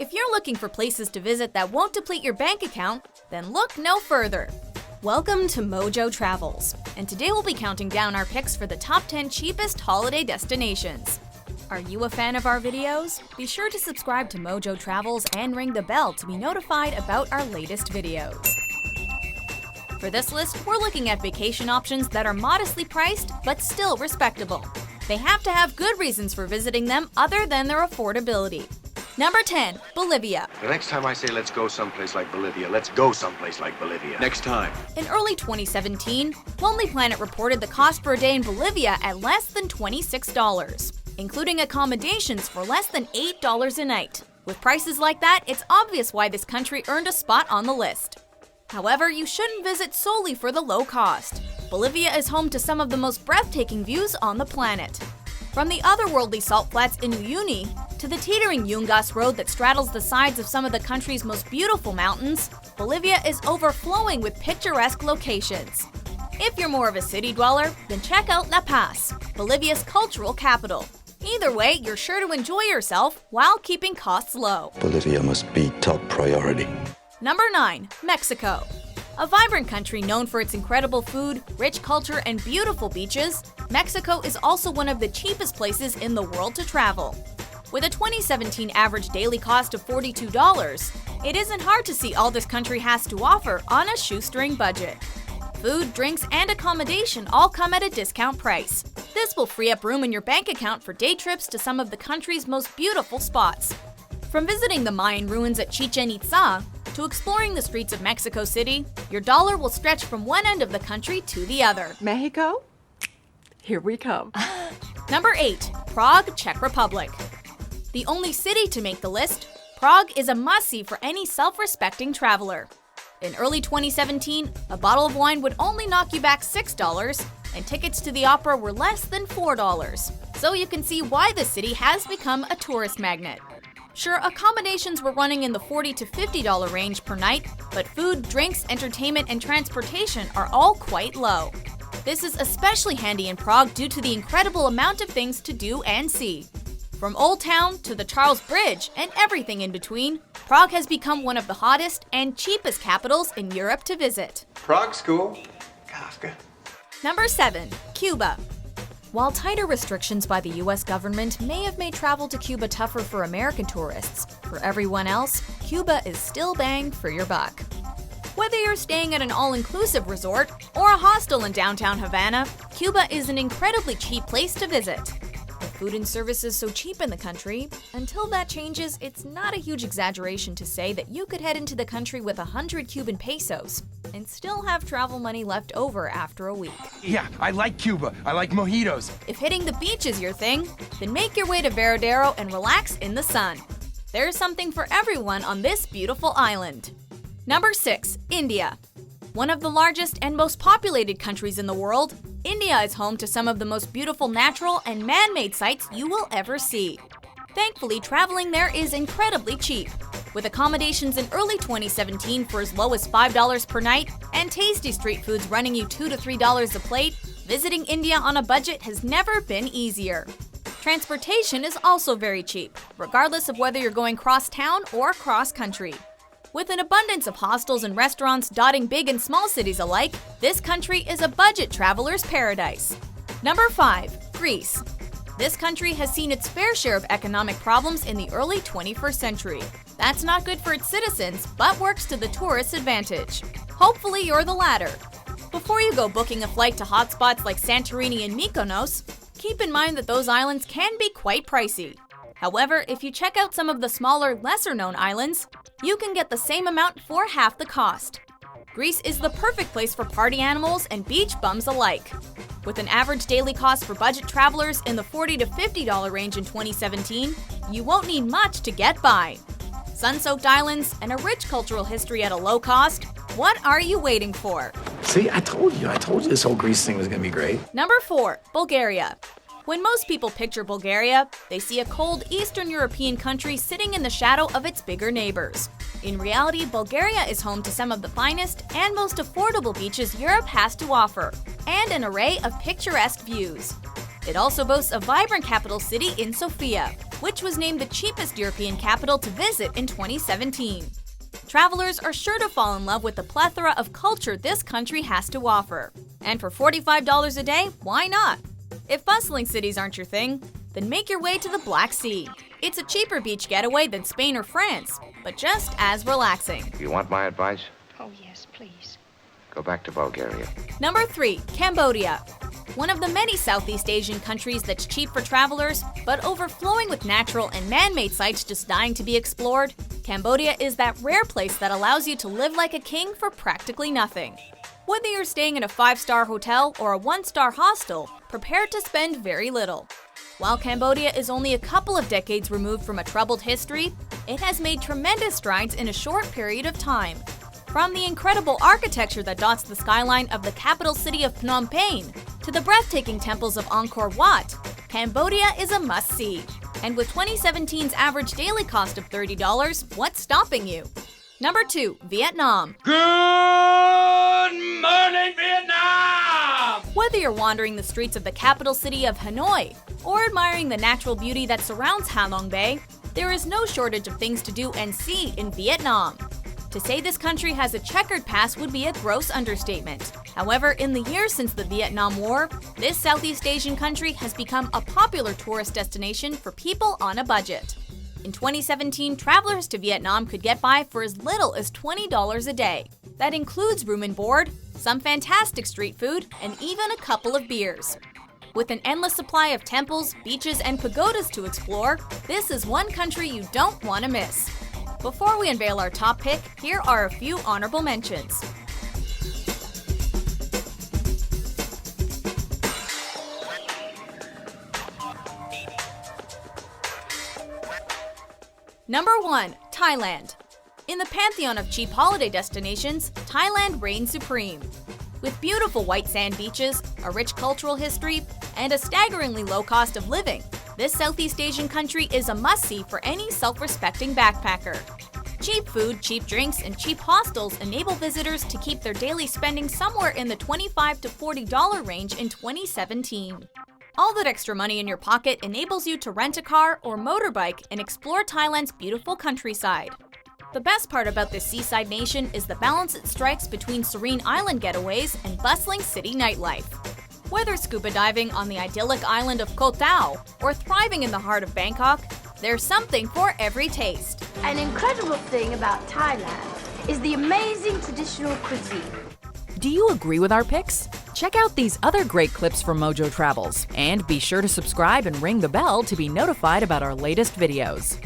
If you're looking for places to visit that won't deplete your bank account, then look no further. Welcome to MojoTravels, and today we'll be counting down our picks for the top 10 cheapest holiday destinations. Are you a fan of our videos? Be sure to subscribe to MojoTravels and ring the bell to be notified about our latest videos. For this list, we're looking at vacation options that are modestly priced but still respectable. They have to have good reasons for visiting them other than their affordability. Number 10. Bolivia. The next time I say let's go someplace like Bolivia, let's go someplace like Bolivia. Next time. In early 2017, Lonely Planet reported the cost for a day in Bolivia at less than $26, including accommodations for less than $8 a night. With prices like that, it's obvious why this country earned a spot on the list. However, you shouldn't visit solely for the low cost. Bolivia is home to some of the most breathtaking views on the planet. From the otherworldly salt flats in Uyuni to the teetering Yungas Road that straddles the sides of some of the country's most beautiful mountains, Bolivia is overflowing with picturesque locations. If you're more of a city dweller, then check out La Paz, Bolivia's cultural capital. Either way, you're sure to enjoy yourself while keeping costs low. Bolivia must be top priority. Number 9. Mexico. A vibrant country known for its incredible food, rich culture, and beautiful beaches, Mexico is also one of the cheapest places in the world to travel. With a 2017 average daily cost of $42, it isn't hard to see all this country has to offer on a shoestring budget. Food, drinks, and accommodation all come at a discount price. This will free up room in your bank account for day trips to some of the country's most beautiful spots. From visiting the Mayan ruins at Chichen Itza to exploring the streets of Mexico City, your dollar will stretch from one end of the country to the other. Mexico? Here we come. Number 8. Prague, Czech Republic. The only city to make the list, Prague is a must-see for any self-respecting traveler. In early 2017, a bottle of wine would only knock you back $6, and tickets to the opera were less than $4. So you can see why the city has become a tourist magnet. Sure, accommodations were running in the $40 to $50 range per night, but food, drinks, entertainment, and transportation are all quite low. This is especially handy in Prague due to the incredible amount of things to do and see. From Old Town to the Charles Bridge and everything in between, Prague has become one of the hottest and cheapest capitals in Europe to visit. Prague's cool. Kafka. Number 7. Cuba. While tighter restrictions by the US government may have made travel to Cuba tougher for American tourists, for everyone else, Cuba is still bang for your buck. Whether you're staying at an all-inclusive resort or a hostel in downtown Havana, Cuba is an incredibly cheap place to visit. With food and services so cheap in the country, until that changes, it's not a huge exaggeration to say that you could head into the country with 100 Cuban pesos and still have travel money left over after a week. Yeah, I like Cuba. I like mojitos. If hitting the beach is your thing, then make your way to Veradero and relax in the sun. There's something for everyone on this beautiful island. Number 6. India. One of the largest and most populated countries in the world, India is home to some of the most beautiful natural and man-made sights you will ever see. Thankfully, traveling there is incredibly cheap. With accommodations in early 2017 for as low as $5 per night and tasty street foods running you $2 to $3 a plate, visiting India on a budget has never been easier. Transportation is also very cheap, regardless of whether you're going cross-town or cross-country. With an abundance of hostels and restaurants dotting big and small cities alike, this country is a budget traveler's paradise. Number 5. Greece. This country has seen its fair share of economic problems in the early 21st century. That's not good for its citizens, but works to the tourist's advantage. Hopefully you're the latter. Before you go booking a flight to hotspots like Santorini and Mykonos, keep in mind that those islands can be quite pricey. However, if you check out some of the smaller, lesser-known islands, you can get the same amount for half the cost. Greece is the perfect place for party animals and beach bums alike. With an average daily cost for budget travelers in the $40 to $50 range in 2017, you won't need much to get by. Sun-soaked islands and a rich cultural history at a low cost, what are you waiting for? See, I told you this whole Greece thing was gonna be great. Number 4. Bulgaria. When most people picture Bulgaria, they see a cold Eastern European country sitting in the shadow of its bigger neighbors. In reality, Bulgaria is home to some of the finest and most affordable beaches Europe has to offer, and an array of picturesque views. It also boasts a vibrant capital city in Sofia. which was named the cheapest European capital to visit in 2017. Travelers are sure to fall in love with the plethora of culture this country has to offer. And for $45 a day, why not? If bustling cities aren't your thing, then make your way to the Black Sea. It's a cheaper beach getaway than Spain or France, but just as relaxing. You want my advice? Oh, yes, please. Go back to Bulgaria. Number 3. Cambodia. One of the many Southeast Asian countries that's cheap for travelers, but overflowing with natural and man-made sites just dying to be explored, Cambodia is that rare place that allows you to live like a king for practically nothing. Whether you're staying in a 5-star hotel or a 1-star hostel, prepare to spend very little. While Cambodia is only a couple of decades removed from a troubled history, it has made tremendous strides in a short period of time. From the incredible architecture that dots the skyline of the capital city of Phnom Penh to the breathtaking temples of Angkor Wat, Cambodia is a must-see. And with 2017's average daily cost of $30, what's stopping you? Number 2. Vietnam. Good morning, Vietnam! Whether you're wandering the streets of the capital city of Hanoi or admiring the natural beauty that surrounds Ha Long Bay, there is no shortage of things to do and see in Vietnam. To say this country has a checkered past would be a gross understatement. However, in the years since the Vietnam War, this Southeast Asian country has become a popular tourist destination for people on a budget. In 2017, travelers to Vietnam could get by for as little as $20 a day. That includes room and board, some fantastic street food, and even a couple of beers. With an endless supply of temples, beaches, and pagodas to explore, this is one country you don't want to miss. Before we unveil our top pick, here are a few honorable mentions. Number 1. Thailand. In the pantheon of cheap holiday destinations, Thailand reigns supreme. With beautiful white sand beaches, a rich cultural history, and a staggeringly low cost of living, this Southeast Asian country is a must-see for any self-respecting backpacker. Cheap food, cheap drinks, and cheap hostels enable visitors to keep their daily spending somewhere in the $25 to $40 range in 2017. All that extra money in your pocket enables you to rent a car or motorbike and explore Thailand's beautiful countryside. The best part about this seaside nation is the balance it strikes between serene island getaways and bustling city nightlife. Whether scuba diving on the idyllic island of Koh Tao or thriving in the heart of Bangkok, there's something for every taste. An incredible thing about Thailand is the amazing traditional cuisine. Do you agree with our picks? Check out these other great clips from MojoTravels and be sure to subscribe and ring the bell to be notified about our latest videos.